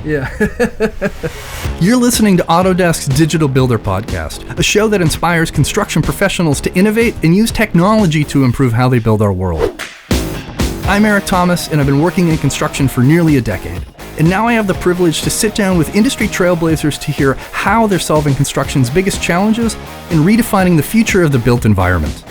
Yeah. You're listening to Autodesk's Digital Builder Podcast, a show that inspires construction professionals to innovate and use technology to improve how they build our world. I'm Eric Thomas, and I've been working in construction for nearly a decade. And now I have the privilege to sit down with industry trailblazers to hear how they're solving construction's biggest challenges and redefining the future of the built environment.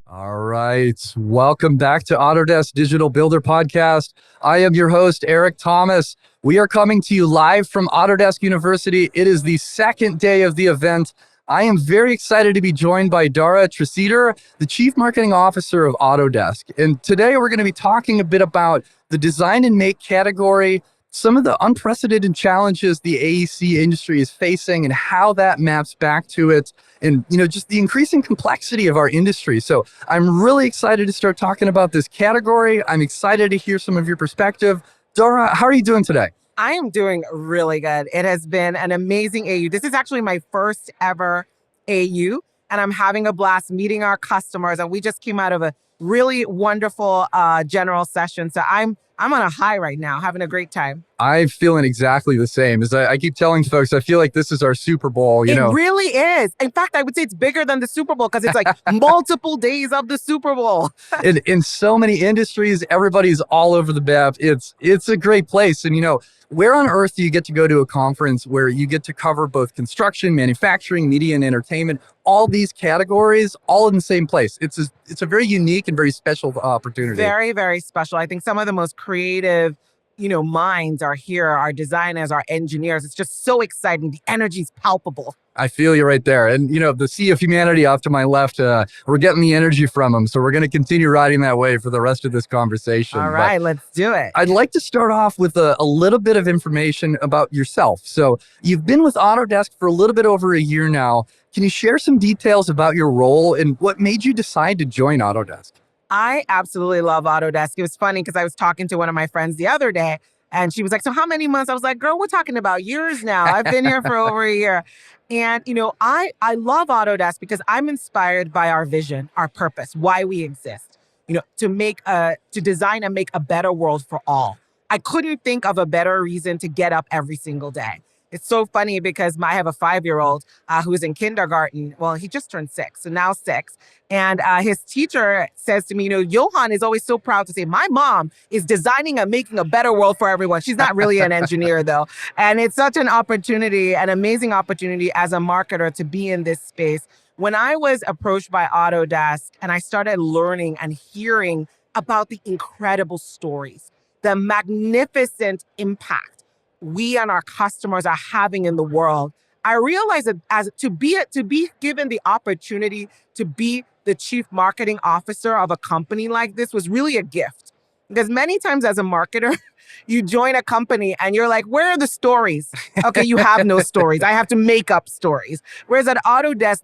All right, welcome back to Autodesk Digital Builder Podcast. I am your host, Eric Thomas. We are coming to you live from Autodesk University. It is the second day of the event. I am very excited to be joined by Dara, Treseder, the Chief Marketing Officer of Autodesk. And today we're going to be talking a bit about the design and make category, some of the unprecedented challenges the AEC industry is facing and how that maps back to it, and just the increasing complexity of our industry. So I'm really excited to start talking about this category. I'm excited to hear some of your perspective. Dara, how are you doing today? I am doing really good. It has been an amazing AU. This is actually my first ever AU, and I'm having a blast meeting our customers. And we just came out of a really wonderful general session. So I'm on a high right now, having a great time. I'm feeling exactly the same. As I keep telling folks, I feel like this is our Super Bowl. It really is. In fact, I would say it's bigger than the Super Bowl because it's like multiple days of the Super Bowl. In so many industries, everybody's all over the map. It's a great place. And where on earth do you get to go to a conference where you get to cover both construction, manufacturing, media, and entertainment, all these categories, all in the same place? It's a very unique and very special opportunity. Very, very special. I think some of the most creative minds are here, our designers, our engineers. It's just so exciting. The energy's palpable. I feel you right there. And, the Sea of Humanity off to my left, we're getting the energy from them. So we're going to continue riding that way for the rest of this conversation. All right, let's do it. I'd like to start off with a little bit of information about yourself. So you've been with Autodesk for a little bit over a year now. Can you share some details about your role and what made you decide to join Autodesk? I absolutely love Autodesk. It was funny because I was talking to one of my friends the other day, and she was like, so how many months? I was like, girl, we're talking about years now. I've been here for over a year. And, I love Autodesk because I'm inspired by our vision, our purpose, why we exist, to design and make a better world for all. I couldn't think of a better reason to get up every single day. It's so funny because I have a 5-year-old who's in kindergarten. Well, he just turned 6, so now 6. And his teacher says to me, Johan is always so proud to say, my mom is designing and making a better world for everyone. She's not really an engineer, though. And it's such an opportunity, an amazing opportunity as a marketer to be in this space. When I was approached by Autodesk and I started learning and hearing about the incredible stories, the magnificent impact we and our customers are having in the world, I realized that as to be given the opportunity to be the chief marketing officer of a company like this was really a gift. Because many times as a marketer, you join a company and you're like, where are the stories? Okay, you have no stories. I have to make up stories. Whereas at Autodesk,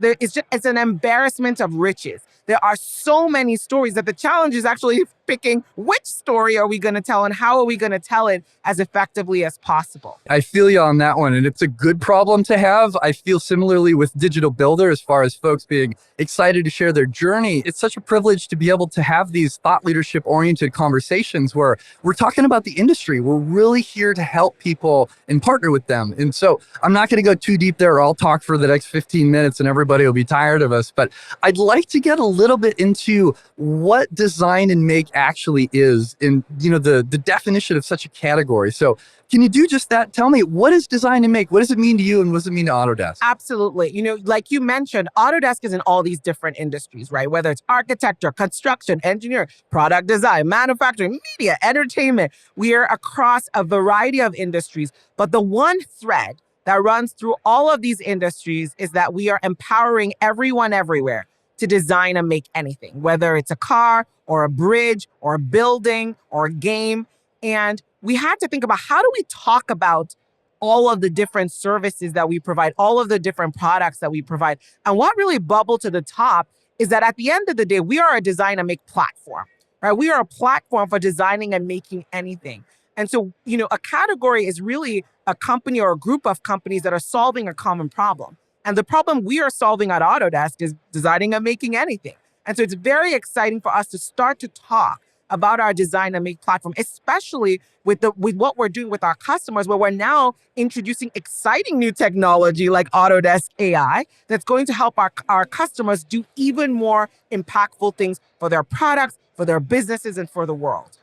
it's an embarrassment of riches. There are so many stories that the challenge is actually picking which story are we going to tell and how are we going to tell it as effectively as possible. I feel you on that one, and it's a good problem to have. I feel similarly with Digital Builder as far as folks being excited to share their journey. It's such a privilege to be able to have these thought leadership-oriented conversations where we're talking about the industry. We're really here to help people and partner with them. And so I'm not going to go too deep there, or I'll talk for the next 15 minutes and everybody will be tired of us. But I'd like to get a little bit into what design and make actually is, and the definition of such a category. So can you do just that? Tell me, what is design and make? What does it mean to you, and what does it mean to Autodesk? Absolutely. Like you mentioned, Autodesk is in all these different industries, right? Whether it's architecture, construction, engineering, product design, manufacturing, media, entertainment. We are across a variety of industries. But the one thread that runs through all of these industries is that we are empowering everyone everywhere to design and make anything, whether it's a car or a bridge or a building or a game. And we had to think about, how do we talk about all of the different services that we provide, all of the different products that we provide? And what really bubbled to the top is that at the end of the day, we are a design and make platform, right? We are a platform for designing and making anything. And so, a category is really a company or a group of companies that are solving a common problem. And the problem we are solving at Autodesk is designing and making anything. And so it's very exciting for us to start to talk about our design and make platform, especially with what we're doing with our customers, where we're now introducing exciting new technology like Autodesk AI that's going to help our customers do even more impactful things for their products, for their businesses, and for the world.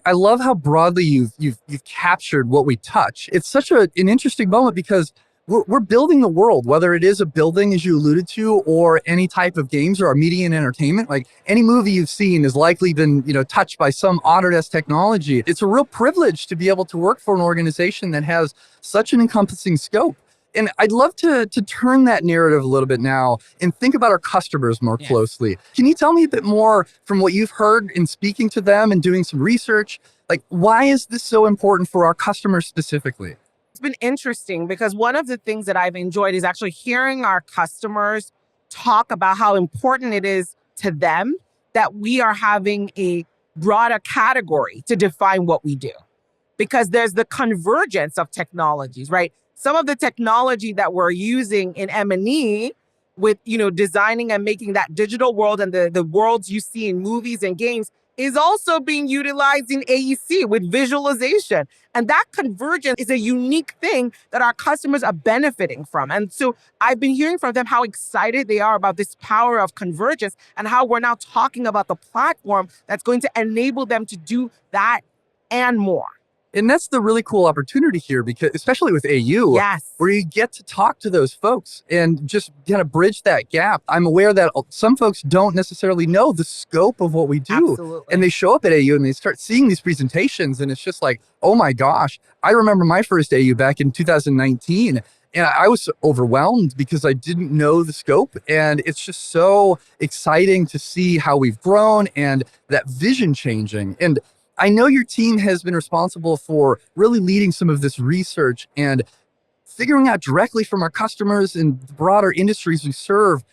I love how broadly you've captured what we touch. It's such an interesting moment because we're building the world, whether it is a building, as you alluded to, or any type of games or media and entertainment. Like any movie you've seen has likely been, touched by some Autodesk technology. It's a real privilege to be able to work for an organization that has such an encompassing scope. And I'd love to turn that narrative a little bit now and think about our customers more closely. Can you tell me a bit more from what you've heard in speaking to them and doing some research? Like, why is this so important for our customers specifically? It's been interesting because one of the things that I've enjoyed is actually hearing our customers talk about how important it is to them that we are having a broader category to define what we do. Because there's the convergence of technologies, right? Some of the technology that we're using in M&E with, designing and making that digital world and the worlds you see in movies and games is also being utilized in AEC with visualization. And that convergence is a unique thing that our customers are benefiting from. And so I've been hearing from them how excited they are about this power of convergence and how we're now talking about the platform that's going to enable them to do that and more. And that's the really cool opportunity here, because especially with AU, Yes, where you get to talk to those folks and just kind of bridge that gap. I'm aware that some folks don't necessarily know the scope of what we do. absolutely. And they show up at AU and they start seeing these presentations and it's just like, oh my gosh. I remember my first AU back in 2019 and I was overwhelmed because I didn't know the scope. And it's just so exciting to see how we've grown and that vision changing. And I know your team has been responsible for really leading some of this research and figuring out directly from our customers and the broader industries we serve,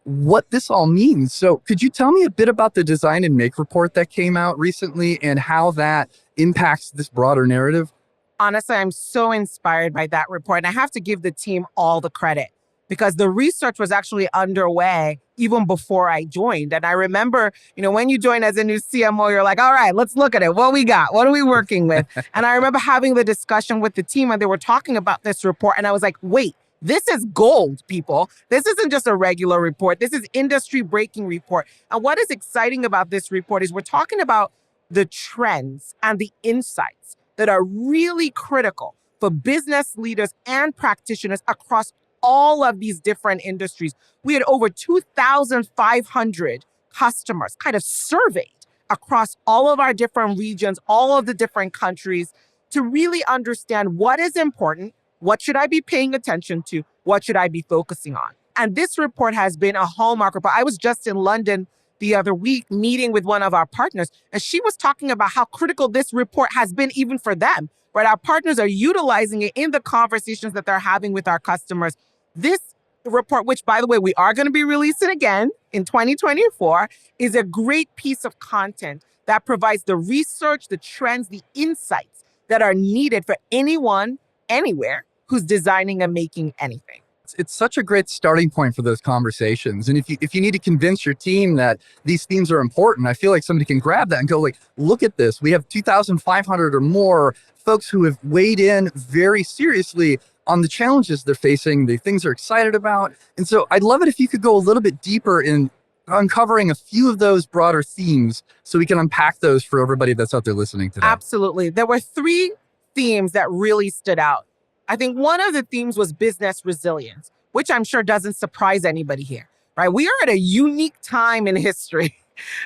what this all means. So could you tell me a bit about the Design and Make report that came out recently and how that impacts this broader narrative? Honestly, I'm so inspired by that report. And I have to give the team all the credit because the research was actually underway even before I joined. And I remember, when you join as a new CMO, you're like, all right, let's look at it. What we got? What are we working with? And I remember having the discussion with the team and they were talking about this report. And I was like, wait, this is gold, people. This isn't just a regular report. This is industry breaking report. And what is exciting about this report is we're talking about the trends and the insights that are really critical for business leaders and practitioners across all of these different industries. We had over 2,500 customers kind of surveyed across all of our different regions, all of the different countries to really understand what is important, what should I be paying attention to, what should I be focusing on. And this report has been a hallmark report. I was just in London the other week meeting with one of our partners, and she was talking about how critical this report has been even for them, right? Our partners are utilizing it in the conversations that they're having with our customers. This report, which by the way, we are going to be releasing again in 2024, is a great piece of content that provides the research, the trends, the insights that are needed for anyone, anywhere who's designing and making anything. It's such a great starting point for those conversations. And if you need to convince your team that these themes are important, I feel like somebody can grab that and go like, look at this. We have 2,500 or more folks who have weighed in very seriously on the challenges they're facing, the things they're excited about. And so I'd love it if you could go a little bit deeper in uncovering a few of those broader themes so we can unpack those for everybody that's out there listening today. Absolutely. There were 3 themes that really stood out. I think one of the themes was business resilience, which I'm sure doesn't surprise anybody here, right? We are at a unique time in history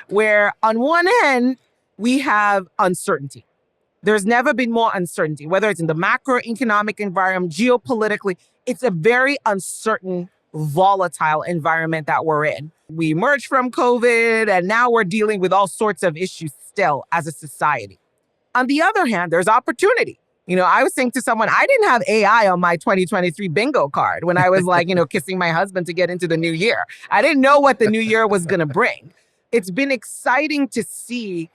where on one end, we have uncertainty. There's never been more uncertainty, whether it's in the macroeconomic environment, geopolitically. It's a very uncertain, volatile environment that we're in. We emerged from COVID, and now we're dealing with all sorts of issues still as a society. On the other hand, there's opportunity. I was saying to someone, I didn't have AI on my 2023 bingo card when I was like, kissing my husband to get into the new year. I didn't know what the new year was going to bring. It's been exciting to see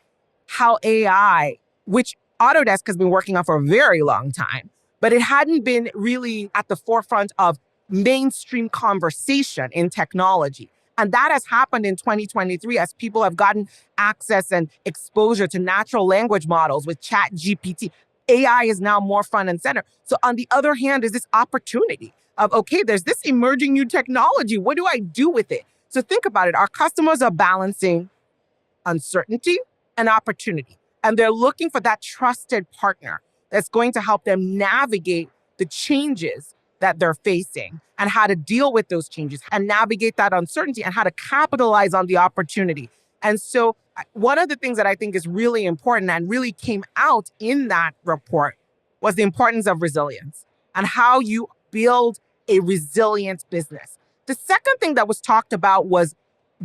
how AI, which Autodesk has been working on for a very long time, but it hadn't been really at the forefront of mainstream conversation in technology. And that has happened in 2023 as people have gotten access and exposure to natural language models with Chat GPT. AI is now more front and center. So on the other hand, is this opportunity of, okay, there's this emerging new technology. What do I do with it? So think about it. Our customers are balancing uncertainty and opportunity. And they're looking for that trusted partner that's going to help them navigate the changes that they're facing and how to deal with those changes and navigate that uncertainty and how to capitalize on the opportunity. And so one of the things that I think is really important and really came out in that report was the importance of resilience and how you build a resilient business. The second thing that was talked about was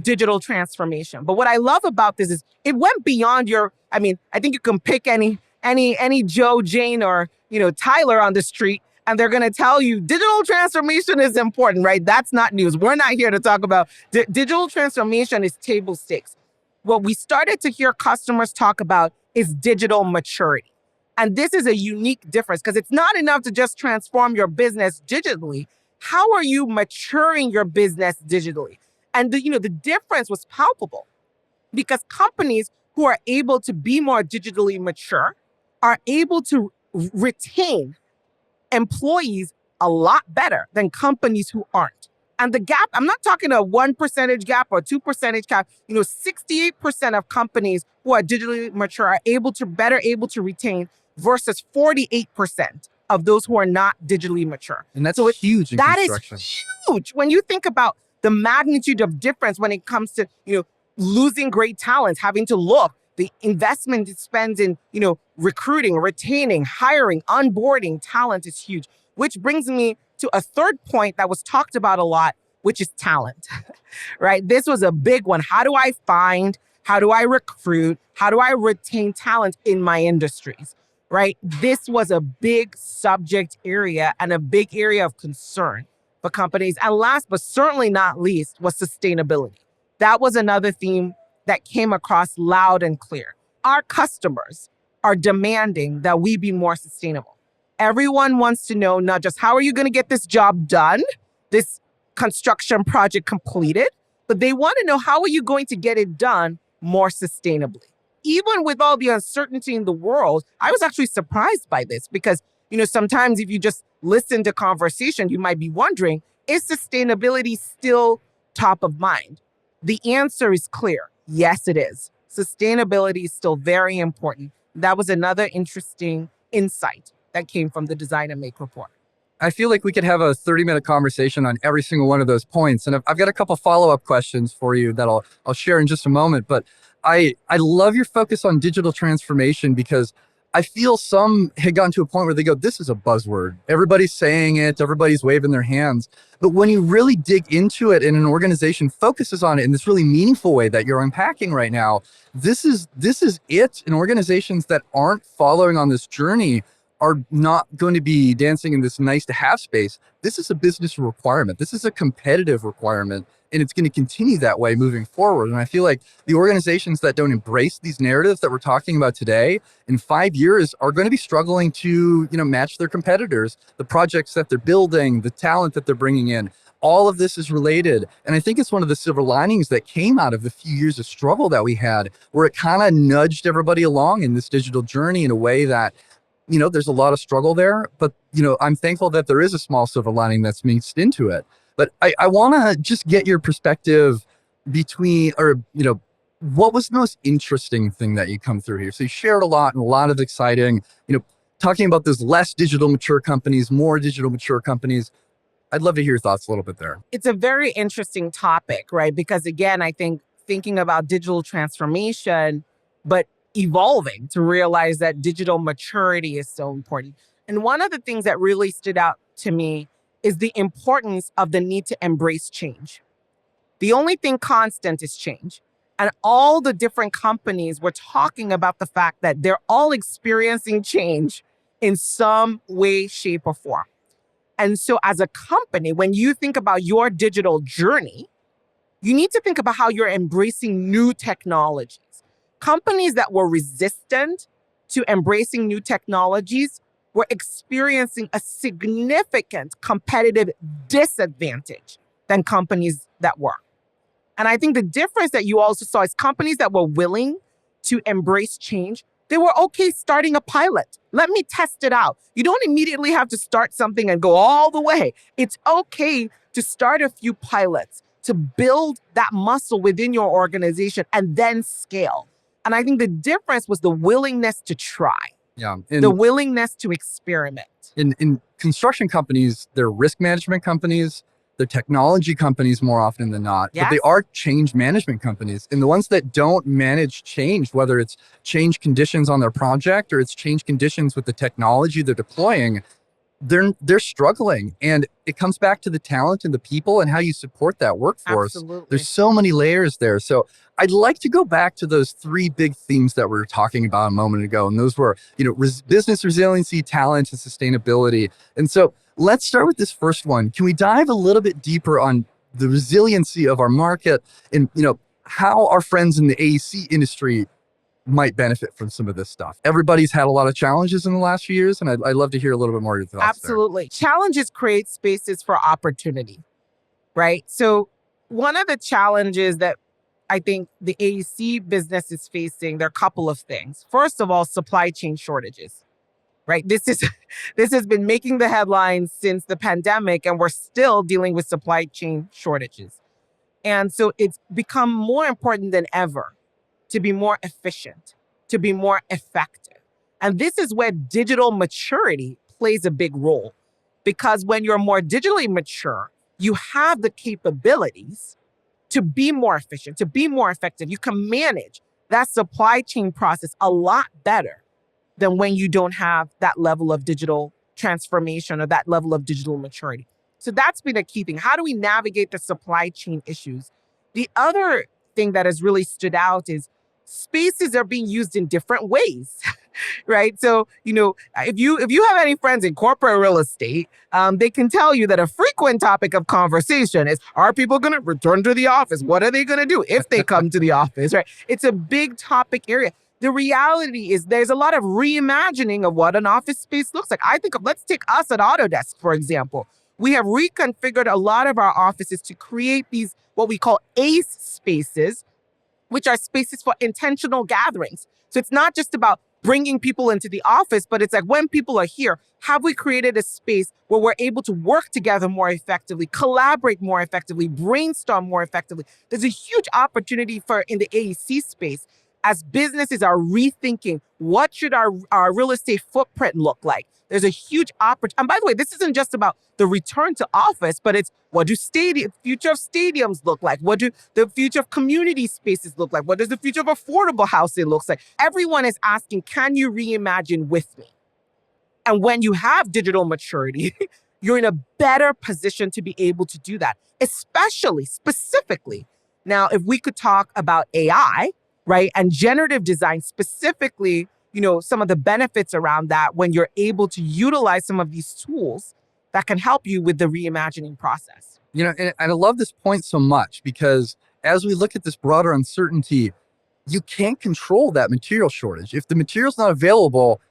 digital transformation. But what I love about this is it went beyond I think you can pick any Joe, Jane, or, Tyler on the street, and they're going to tell you digital transformation is important, right? That's not news. We're not here to talk about digital transformation is table stakes. What we started to hear customers talk about is digital maturity. And this is a unique difference because it's not enough to just transform your business digitally. How are you maturing your business digitally? And the difference was palpable because companies who are able to be more digitally mature are able to retain employees a lot better than companies who aren't. And the gap, I'm not talking a 1% gap or 2% gap. 68% of companies who are digitally mature are able to retain versus 48% of those who are not digitally mature. And that's huge in construction. That is huge when you think about the magnitude of difference when it comes to, losing great talent, having to look, the investment it spends in, recruiting, retaining, hiring, onboarding talent is huge, which brings me to a third point that was talked about a lot, which is talent, right? This was a big one. How do I find, how do I recruit, how do I retain talent in my industries, right? This was a big subject area and a big area of concern for companies. And last, but certainly not least, was sustainability. That was another theme that came across loud and clear. Our customers are demanding that we be more sustainable. Everyone wants to know not just how are you going to get this job done, this construction project completed, but they want to know how are you going to get it done more sustainably. Even with all the uncertainty in the world, I was actually surprised by this because, sometimes if you just listen to conversation, you might be wondering, is sustainability still top of mind? The answer is clear. Yes, it is. Sustainability is still very important. That was another interesting insight that came from the Design and Make report. I feel like we could have a 30-minute conversation on every single one of those points. And I've got a couple follow-up questions for you that I'll share in just a moment. But I love your focus on digital transformation because I feel some had gotten to a point where they go, this is a buzzword. Everybody's saying it, everybody's waving their hands. But when you really dig into it and an organization focuses on it in this really meaningful way that you're unpacking right now, this is it. And organizations that aren't following on this journey are not going to be dancing in this nice to have space. This is a business requirement. This is a competitive requirement. And it's going to continue that way moving forward. And I feel like the organizations that don't embrace these narratives that we're talking about today in 5 years are going to be struggling to, match their competitors, the projects that they're building, the talent that they're bringing in. All of this is related. And I think it's one of the silver linings that came out of the few years of struggle that we had, where it kind of nudged everybody along in this digital journey in a way that, there's a lot of struggle there, but, I'm thankful that there is a small silver lining that's mixed into it. But I want to just get your perspective what was the most interesting thing that you come through here? So you shared a lot and a lot of exciting, talking about those less digital mature companies, more digital mature companies. I'd love to hear your thoughts a little bit there. It's a very interesting topic, right? Because again, I think thinking about digital transformation, but evolving to realize that digital maturity is so important. And one of the things that really stood out to me is the importance of the need to embrace change. The only thing constant is change. And all the different companies were talking about the fact that they're all experiencing change in some way, shape, or form. And so as a company, when you think about your digital journey, you need to think about how you're embracing new technologies. Companies that were resistant to embracing new technologies were experiencing a significant competitive disadvantage than companies that were. And I think the difference that you also saw is companies that were willing to embrace change, they were okay starting a pilot. Let me test it out. You don't immediately have to start something and go all the way. It's okay to start a few pilots, to build that muscle within your organization and then scale. And I think the difference was the willingness to try, Yeah. the willingness to experiment. In construction companies, they're risk management companies, they're technology companies more often than not, but they Yes. are change management companies. And the ones that don't manage change, whether it's change conditions on their project or it's change conditions with the technology they're deploying, they're struggling. And it comes back to the talent and the people and how you support that workforce. Absolutely. There's so many layers there. So I'd like to go back to those three big themes that we were talking about a moment ago. And those were, business resiliency, talent, and sustainability. And so let's start with this first one. Can we dive a little bit deeper on the resiliency of our market and, how our friends in the AEC industry might benefit from some of this stuff? Everybody's had a lot of challenges in the last few years, and I'd love to hear a little bit more of your thoughts. Absolutely. Challenges create spaces for opportunity, right? So one of the challenges that I think the AEC business is facing, there are a couple of things. First of all, supply chain shortages, right? This has been making the headlines since the pandemic, and we're still dealing with supply chain shortages. And so it's become more important than ever to be more efficient, to be more effective. And this is where digital maturity plays a big role, because when you're more digitally mature, you have the capabilities to be more efficient, to be more effective. You can manage that supply chain process a lot better than when you don't have that level of digital transformation or that level of digital maturity. So that's been a key thing. How do we navigate the supply chain issues? The other thing that has really stood out is spaces are being used in different ways, right? So, if you have any friends in corporate real estate, they can tell you that a frequent topic of conversation is, are people going to return to the office? What are they going to do if they come to the office, right? It's a big topic area. The reality is there's a lot of reimagining of what an office space looks like. Let's take us at Autodesk, for example. We have reconfigured a lot of our offices to create these, what we call ACE spaces, which are spaces for intentional gatherings. So it's not just about bringing people into the office, but it's like when people are here, have we created a space where we're able to work together more effectively, collaborate more effectively, brainstorm more effectively? There's a huge opportunity in the AEC space as businesses are rethinking what should our real estate footprint look like. There's a huge opportunity. And by the way, this isn't just about the return to office, but it's what do future of stadiums look like? What do the future of community spaces look like? What does the future of affordable housing look like? Everyone is asking, can you reimagine with me? And when you have digital maturity, you're in a better position to be able to do that, specifically. Now, if we could talk about AI, right, and generative design specifically, some of the benefits around that when you're able to utilize some of these tools that can help you with the reimagining process. And I love this point so much because as we look at this broader uncertainty, you can't control that material shortage. If the material's not available,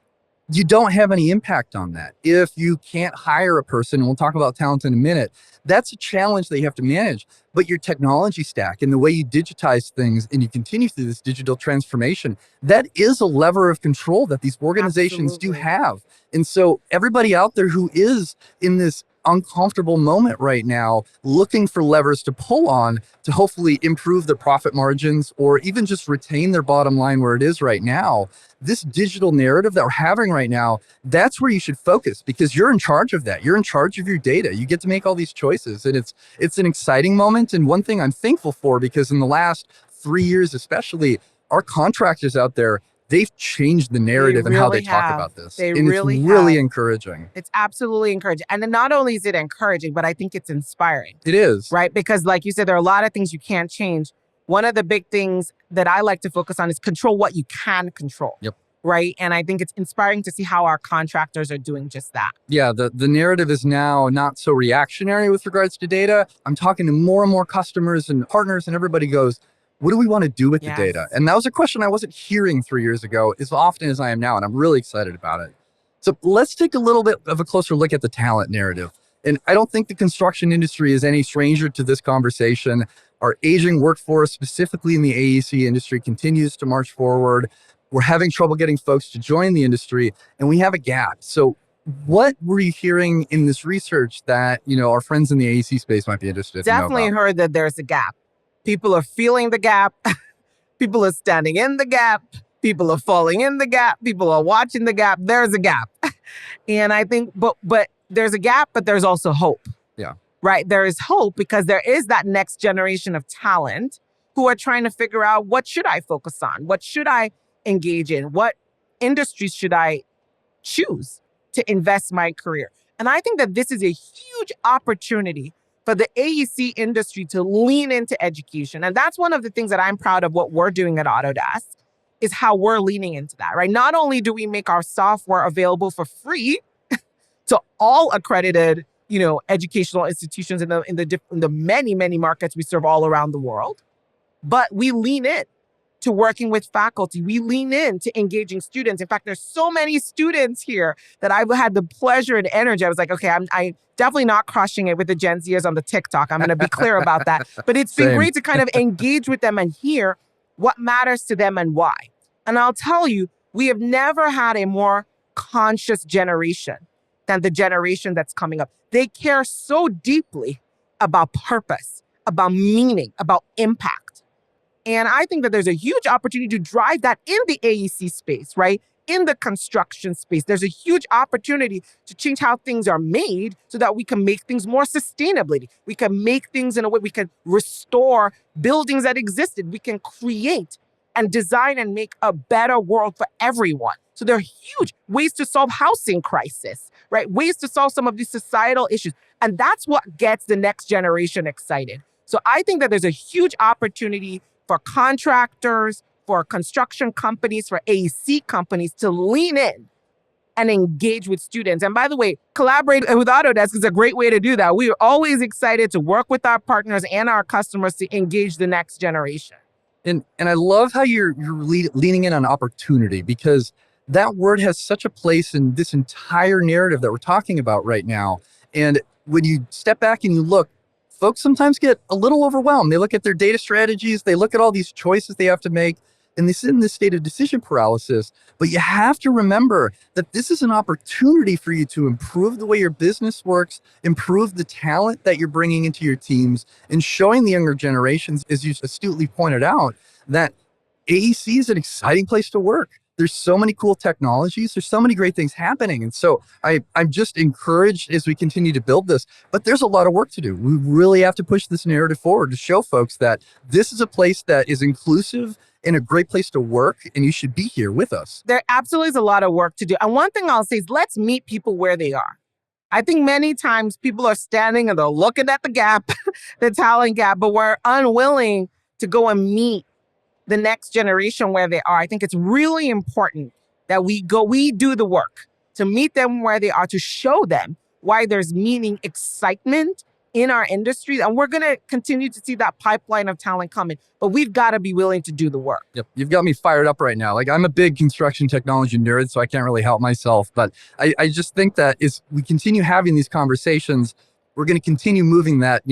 you don't have any impact on that. If you can't hire a person, and we'll talk about talent in a minute, that's a challenge that you have to manage. But your technology stack and the way you digitize things and you continue through this digital transformation, that is a lever of control that these organizations do have. And so everybody out there who is in this uncomfortable moment right now, looking for levers to pull on to hopefully improve their profit margins or even just retain their bottom line where it is right now, this digital narrative that we're having right now, that's where you should focus because you're in charge of that. You're in charge of your data. You get to make all these choices. And it's an exciting moment. And one thing I'm thankful for, because in the last 3 years, especially, our contractors out there, they've changed the narrative and how they talk about this. It's really encouraging. It's absolutely encouraging. And then not only is it encouraging, but I think it's inspiring. It is. Right? Because like you said, there are a lot of things you can't change. One of the big things that I like to focus on is control what you can control. Yep. Right? And I think it's inspiring to see how our contractors are doing just that. Yeah, the narrative is now not so reactionary with regards to data. I'm talking to more and more customers and partners, and everybody goes, what do we want to do with the data? And that was a question I wasn't hearing 3 years ago as often as I am now, and I'm really excited about it. So let's take a little bit of a closer look at the talent narrative. And I don't think the construction industry is any stranger to this conversation. Our aging workforce, specifically in the AEC industry, continues to march forward. We're having trouble getting folks to join the industry, and we have a gap. So what were you hearing in this research that, our friends in the AEC space might be interested to know Definitely about? heard that there's a gap. People are feeling the gap. People are standing in the gap. People are falling in the gap. People are watching the gap. There's a gap. And I think, but there's a gap, but there's also hope. Yeah. Right? There is hope because there is that next generation of talent who are trying to figure out, what should I focus on? What should I engage in? What industries should I choose to invest my career? And I think that this is a huge opportunity for the AEC industry to lean into education. And that's one of the things that I'm proud of what we're doing at Autodesk, is how we're leaning into that, right? Not only do we make our software available for free to all accredited, educational institutions in the many, many markets we serve all around the world, but we lean in to working with faculty. We lean in to engaging students. In fact, there's so many students here that I've had the pleasure and energy. I was like, okay, I'm definitely not crushing it with the Gen Zers on the TikTok. I'm going to be clear about that. But it's been great to kind of engage with them and hear what matters to them and why. And I'll tell you, we have never had a more conscious generation than the generation that's coming up. They care so deeply about purpose, about meaning, about impact. And I think that there's a huge opportunity to drive that in the AEC space, right? In the construction space, there's a huge opportunity to change how things are made so that we can make things more sustainably. We can make things in a way we can restore buildings that existed. We can create and design and make a better world for everyone. So there are huge ways to solve housing crisis, right? Ways to solve some of these societal issues. And that's what gets the next generation excited. So I think that there's a huge opportunity for contractors, for construction companies, for AEC companies to lean in and engage with students. And by the way, collaborate with Autodesk is a great way to do that. We are always excited to work with our partners and our customers to engage the next generation. And I love how you're leaning in on opportunity, because that word has such a place in this entire narrative that we're talking about right now. And when you step back and you look, folks sometimes get a little overwhelmed. They look at their data strategies, they look at all these choices they have to make, and they sit in this state of decision paralysis. But you have to remember that this is an opportunity for you to improve the way your business works, improve the talent that you're bringing into your teams, and showing the younger generations, as you astutely pointed out, that AEC is an exciting place to work. There's so many cool technologies. There's so many great things happening. And so I'm just encouraged as we continue to build this, but there's a lot of work to do. We really have to push this narrative forward to show folks that this is a place that is inclusive and a great place to work, and you should be here with us. There absolutely is a lot of work to do. And one thing I'll say is, let's meet people where they are. I think many times people are standing and they're looking at the gap, the talent gap, but we're unwilling to go and meet the next generation where they are. I think it's really important that we do the work to meet them where they are, to show them why there's meaning, excitement in our industry. And we're going to continue to see that pipeline of talent coming, but we've got to be willing to do the work. Yep. You've got me fired up right now. Like, I'm a big construction technology nerd, so I can't really help myself. But I just think that as we continue having these conversations, we're going to continue moving that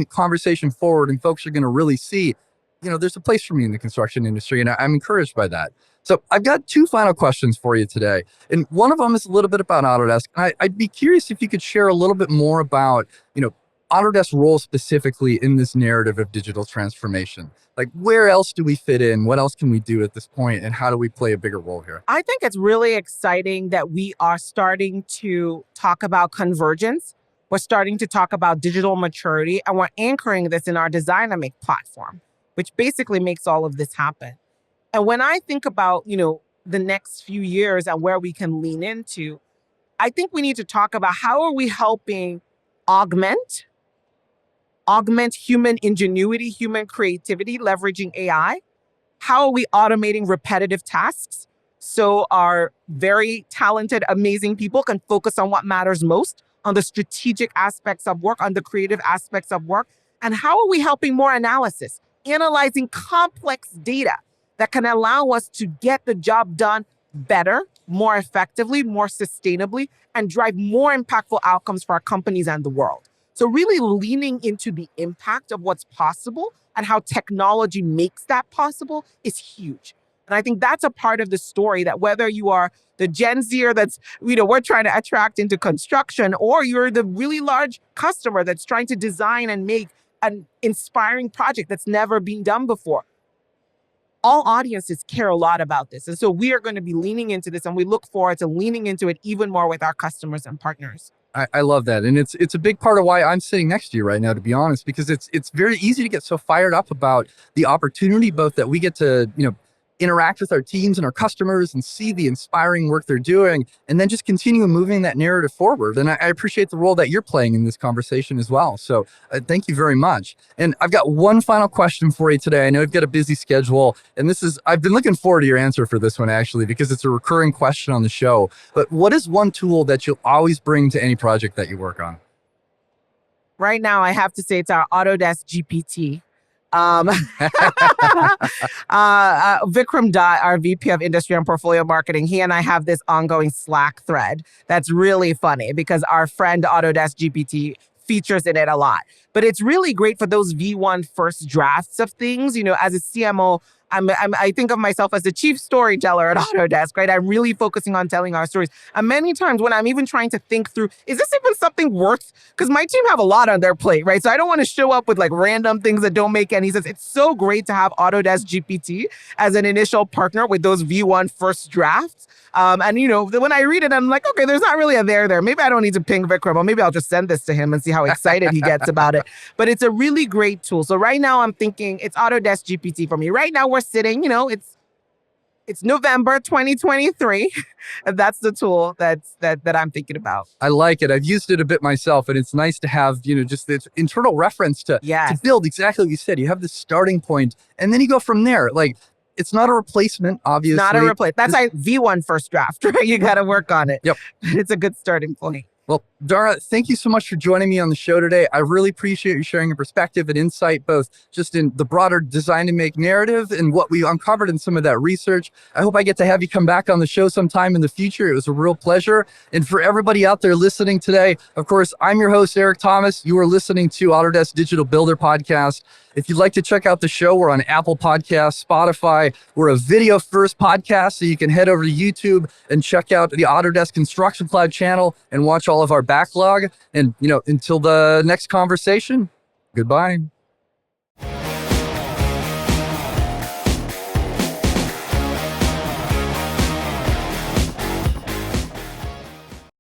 conversation forward, and folks are going to really see, there's a place for me in the construction industry, and I'm encouraged by that. So I've got two final questions for you today. And one of them is a little bit about Autodesk. I'd be curious if you could share a little bit more about, Autodesk's role specifically in this narrative of digital transformation. Like, where else do we fit in? What else can we do at this point? And how do we play a bigger role here? I think it's really exciting that we are starting to talk about convergence. We're starting to talk about digital maturity, and we're anchoring this in our Dynamic platform, which basically makes all of this happen. And when I think about, the next few years and where we can lean into, I think we need to talk about how are we helping augment human ingenuity, human creativity, leveraging AI? How are we automating repetitive tasks so our very talented, amazing people can focus on what matters most, on the strategic aspects of work, on the creative aspects of work? And how are we helping more analysis, analyzing complex data that can allow us to get the job done better, more effectively, more sustainably, and drive more impactful outcomes for our companies and the world. So really leaning into the impact of what's possible and how technology makes that possible is huge. And I think that's a part of the story that whether you are the Gen Zer that's, we're trying to attract into construction, or you're the really large customer that's trying to design and make an inspiring project that's never been done before. All audiences care a lot about this. And so we are going to be leaning into this, and we look forward to leaning into it even more with our customers and partners. I love that. And it's a big part of why I'm sitting next to you right now, to be honest, because it's very easy to get so fired up about the opportunity, both that we get to, interact with our teams and our customers and see the inspiring work they're doing, and then just continue moving that narrative forward. And I appreciate the role that you're playing in this conversation as well. So thank you very much. And I've got one final question for you today. I know you've got a busy schedule, and I've been looking forward to your answer for this one, actually, because it's a recurring question on the show. But what is one tool that you'll always bring to any project that you work on? Right now, I have to say it's our Autodesk GPT. Vikram Dutt, our VP of Industry and Portfolio Marketing, he and I have this ongoing Slack thread that's really funny because our friend Autodesk GPT features in it a lot. But it's really great for those V1 first drafts of things. As a CMO, I think of myself as the chief storyteller at Autodesk, right? I'm really focusing on telling our stories. And many times when I'm even trying to think through, is this even something worth? Because my team have a lot on their plate, right? So I don't want to show up with like random things that don't make any sense. It's so great to have Autodesk GPT as an initial partner with those V1 first drafts. And when I read it, I'm like, okay, there's not really a there. Maybe I don't need to ping Vikram, or maybe I'll just send this to him and see how excited he gets about it. But it's a really great tool. So right now I'm thinking it's Autodesk GPT for me. Right now we're sitting, it's November 2023. And that's the tool that I'm thinking about. I like it. I've used it a bit myself, and it's nice to have, just this internal reference to build exactly what you said. You have this starting point, and then you go from there. Like, it's not a replacement, obviously. Not a replacement. That's like V1 first draft, right? You got to work on it. Yep. It's a good starting point. Well, Dara, thank you so much for joining me on the show today. I really appreciate you sharing your perspective and insight, both just in the broader design and make narrative and what we uncovered in some of that research. I hope I get to have you come back on the show sometime in the future. It was a real pleasure. And for everybody out there listening today, of course, I'm your host, Eric Thomas. You are listening to Autodesk Digital Builder Podcast. If you'd like to check out the show, we're on Apple Podcasts, Spotify. We're a video first podcast, so you can head over to YouTube and check out the Autodesk Construction Cloud channel and watch all of our backlog. And, until the next conversation, goodbye.